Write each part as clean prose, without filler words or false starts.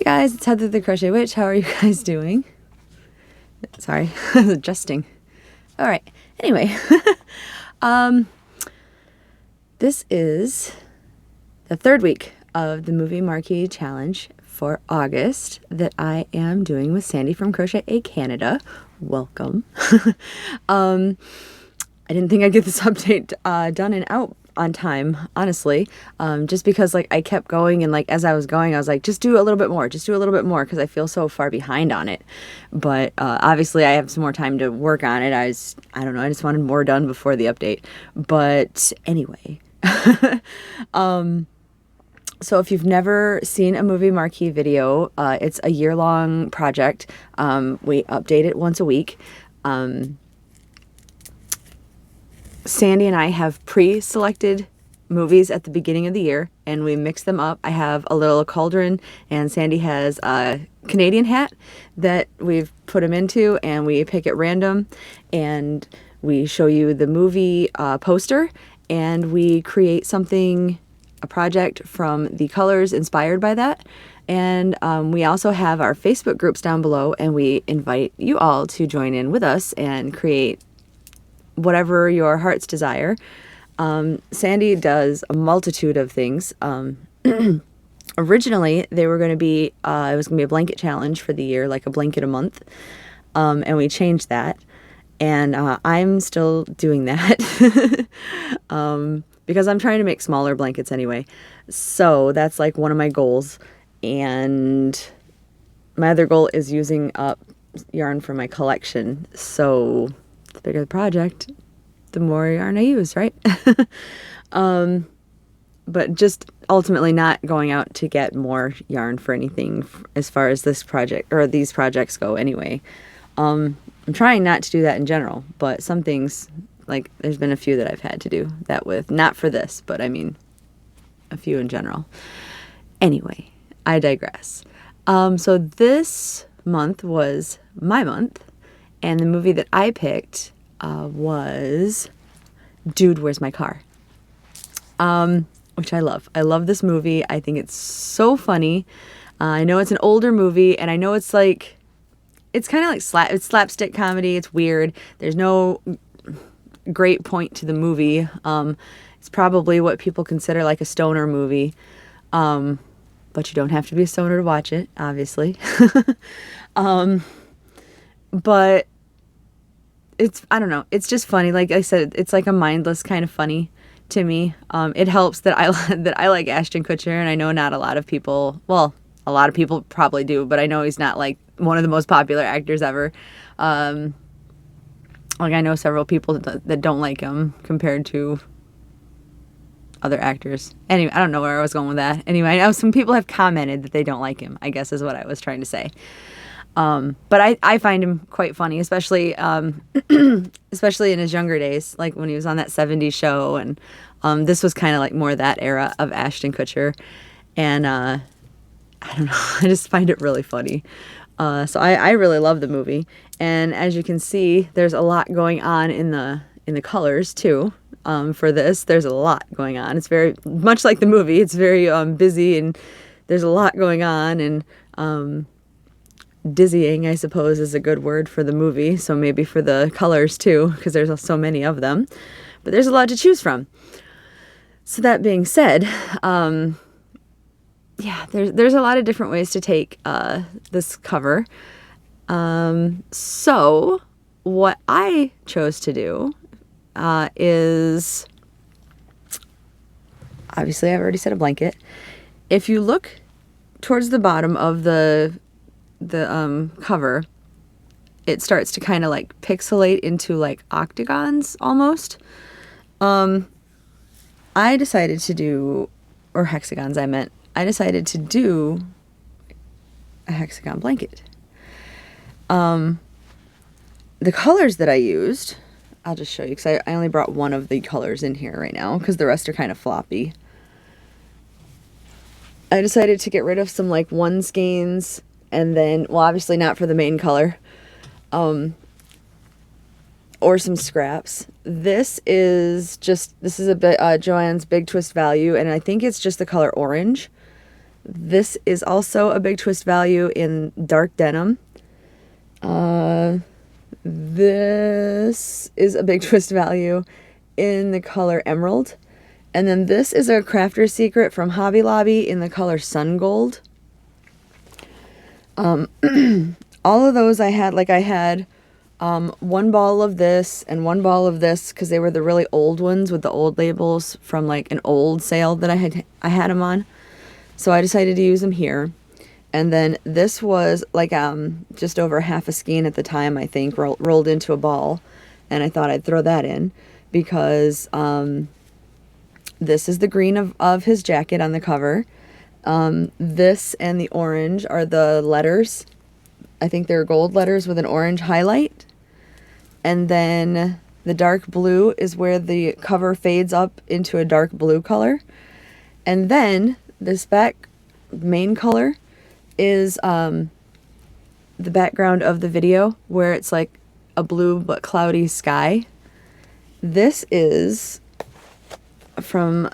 Hey guys, it's Heather the Crochet Witch. How are you guys doing? Sorry, adjusting. All right. Anyway, this is the third week of the movie Marquee challenge for August that I am doing with Sandy from Crochet Canada. Welcome. I didn't think I'd get this update done and out on time, honestly, just because like I kept going, and like as I was going I was like, just do a little bit more, because I feel so far behind on it. But obviously I have some more time to work on it. I don't know, I just wanted more done before the update. But anyway, so if you've never seen a movie Marquee video, it's a year-long project. We update it once a week. Sandy and I have pre-selected movies at the beginning of the year, and we mix them up. I have a little cauldron, and Sandy has a Canadian hat that we've put them into, and we pick at random, and we show you the movie poster, and we create something, a project from the colors inspired by that. And we also have our Facebook groups down below, and we invite you all to join in with us and create whatever your heart's desire. Sandy does a multitude of things. Originally, they were going to be, it was going to be a blanket challenge for the year, like a blanket a month. And we changed that. And I'm still doing that because I'm trying to make smaller blankets anyway. So that's like one of my goals. And my other goal is using up yarn for my collection. So the bigger the project, the more yarn I use, right? But just ultimately not going out to get more yarn for anything as far as this project or these projects go anyway. I'm trying not to do that in general, but some things, like there's been a few that I've had to do that with, not for this, but I mean a few in general. Anyway, I digress. So this month was my month. And the movie that I picked was Dude, Where's My Car? Which I love. I love this movie. I think it's so funny. I know it's an older movie, and I know it's like, it's kind of like it's slapstick comedy. It's weird. There's no great point to the movie. It's probably what people consider like a stoner movie. But you don't have to be a stoner to watch it, obviously. But it's, I don't know, it's just funny. Like I said, it's like a mindless kind of funny to me. It helps that I like Ashton Kutcher, and I know not a lot of people, well, a lot of people probably do, but I know he's not like one of the most popular actors ever. Like I know several people that don't like him compared to other actors. Anyway, I don't know where I was going with that. Anyway, I know some people have commented that they don't like him, I guess is what I was trying to say. But I find him quite funny, especially especially in his younger days, like when he was on that 70s show. And this was kind of like more that era of Ashton Kutcher. And I don't know, I just find it really funny. So I really love the movie. And as you can see, there's a lot going on in the colors too. For this, there's a lot going on. It's very much like the movie. It's very busy, and there's a lot going on, and dizzying, I suppose, is a good word for the movie. So maybe for the colors too, because there's so many of them. But there's a lot to choose from. So that being said, yeah, there's a lot of different ways to take this cover. So what I chose to do is, obviously I've already said a blanket. If you look towards the bottom of the cover, it starts to kind of like pixelate into like octagons almost. I decided to do, or hexagons I decided to do a hexagon blanket. The colors that I used, I'll just show you, because I only brought one of the colors in here right now because the rest are kind of floppy. I decided to get rid of some like one skeins, and then, well, obviously not for the main color, or some scraps. This is a bit Joann's Big Twist Value, and I think it's just the color orange. This is also a big twist value in dark denim. This is a big twist value in the color Emerald. And then this is a crafter secret from Hobby Lobby in the color Sun Gold. All of those I had, like I had one ball of this and one ball of this because they were the really old ones with the old labels from like an old sale that I had them on. So I decided to use them here. And then this was like just over half a skein at the time, I think, rolled into a ball. And I thought I'd throw that in because this is the green of his jacket on the cover. This and the orange are the letters. I think they're gold letters with an orange highlight. And then the dark blue is where the cover fades up into a dark blue color. And then this back main color is the background of the video where it's like a blue but cloudy sky. This is from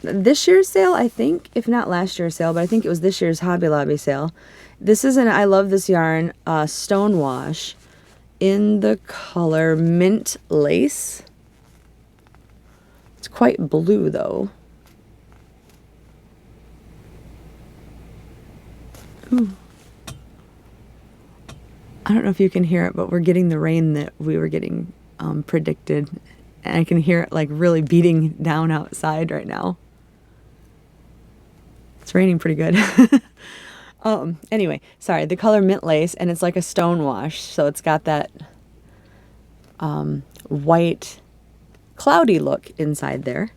this year's sale, I think, if not last year's sale, but I think it was this year's Hobby Lobby sale. This is I love this yarn, Stonewash, in the color Mint Lace. It's quite blue though. Ooh. I don't know if you can hear it, but we're getting the rain that we were getting predicted. And I can hear it like really beating down outside right now. It's raining pretty good. Anyway, sorry, the color Mint Lace, and it's like a stone wash. So it's got that white cloudy look inside there.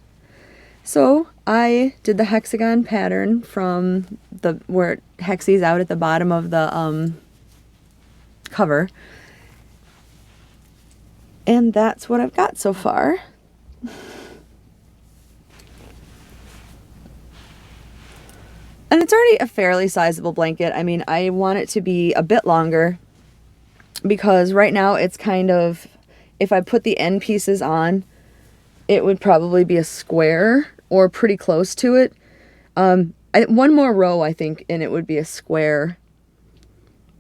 So I did the hexagon pattern from where it hexes out at the bottom of the cover. And that's what I've got so far. And it's already a fairly sizable blanket. I mean, I want it to be a bit longer because right now it's kind of, if I put the end pieces on, it would probably be a square or pretty close to it. One more row, I think, and it would be a square.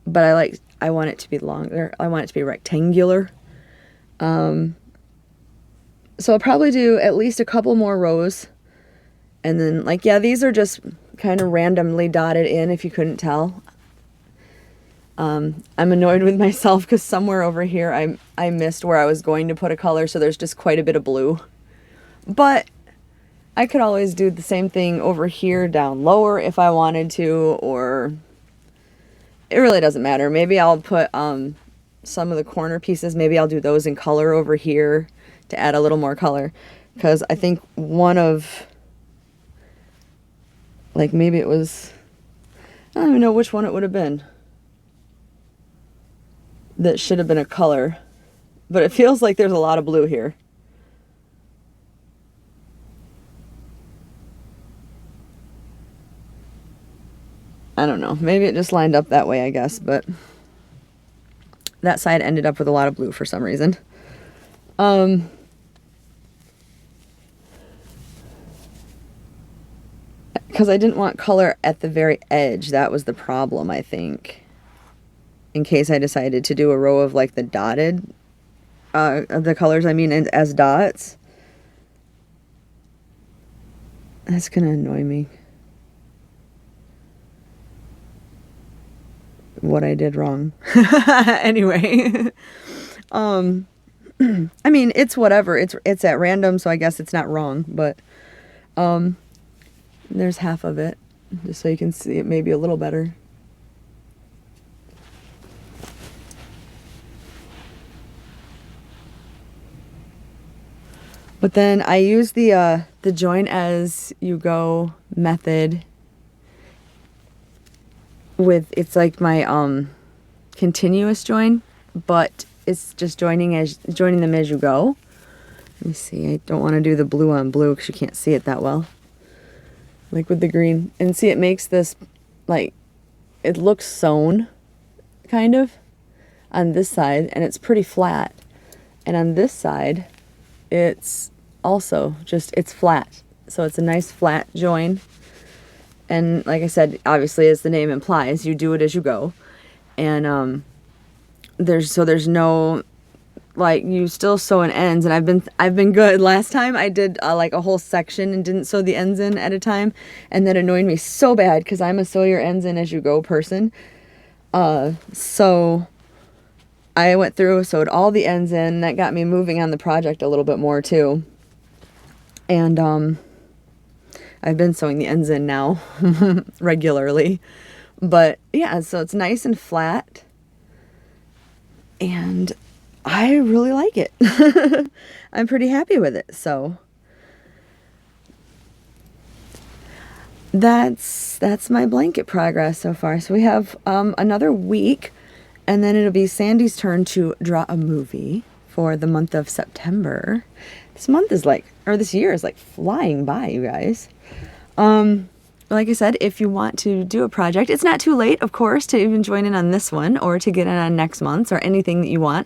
But I want it to be longer. I want it to be rectangular. So I'll probably do at least a couple more rows. And then, like, yeah, these are just kind of randomly dotted in, if you couldn't tell. I'm annoyed with myself because somewhere over here I missed where I was going to put a color, so there's just quite a bit of blue. But I could always do the same thing over here down lower if I wanted to, or it really doesn't matter. Maybe I'll put some of the corner pieces, maybe I'll do those in color over here to add a little more color, because I think one of, like, maybe it was, I don't even know which one it would have been that should have been a color, but it feels like there's a lot of blue here. I don't know, maybe it just lined up that way, I guess, but that side ended up with a lot of blue for some reason. Because I didn't want color at the very edge. That was the problem, I think. In case I decided to do a row of like the dotted, the colors, I mean, as dots. That's gonna annoy me. What I did wrong. Anyway. I mean, it's whatever. It's at random, so I guess it's not wrong, but there's half of it, just so you can see it maybe a little better. But then I use the join as you go method with, it's like my continuous join, but it's just joining them as you go. Let me see, I don't want to do the blue on blue because you can't see it that well. Like with the green. And see, it makes this, like, it looks sewn, kind of, on this side, and it's pretty flat. And on this side, it's also just, it's flat. So it's a nice flat join. And like I said, obviously, as the name implies, you do it as you go. And there's no, like, you still sew in ends, and I've been good. Last time I did like a whole section and didn't sew the ends in at a time, and that annoyed me so bad because I'm a sew your ends in as you go person. So I went through, sewed all the ends in. That got me moving on the project a little bit more too. And I've been sewing the ends in now regularly. But yeah, so it's nice and flat. And I really like it. I'm pretty happy with it. So that's my blanket progress so far. So we have another week, and then it'll be Sandy's turn to draw a movie for the month of September. This month is like, or this year is like flying by, you guys. Like I said, if you want to do a project, it's not too late, of course, to even join in on this one or to get in on next month's or anything that you want.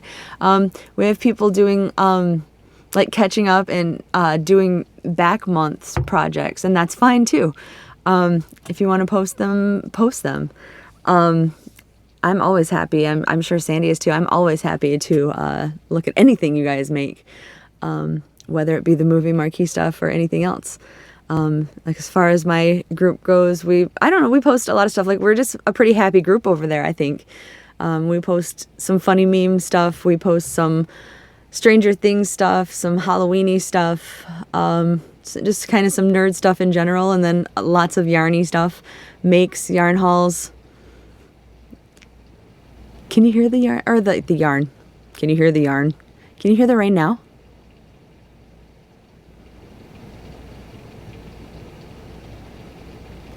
We have people doing like catching up and doing back months projects, and that's fine too. If you want to post them, post them. I'm always happy. I'm sure Sandy is too. I'm always happy to look at anything you guys make, whether it be the movie Marquee stuff or anything else. Like as far as my group goes, I don't know, we post a lot of stuff. Like we're just a pretty happy group over there, I think. We post some funny meme stuff. We post some Stranger Things stuff, some Halloween-y stuff, just kind of some nerd stuff in general, and then lots of yarny stuff, makes, yarn hauls. Can you hear the yarn, or the yarn? Can you hear the yarn? Can you hear the rain now?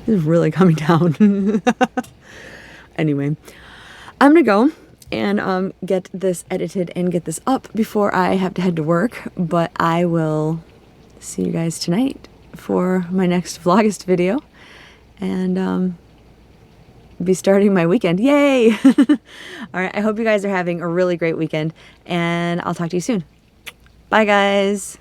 This is really coming down. Anyway, I'm gonna go and get this edited and get this up before I have to head to work, but I will see you guys tonight for my next Vlogust video, and be starting my weekend. Yay! All right, I hope you guys are having a really great weekend, and I'll talk to you soon. Bye, guys.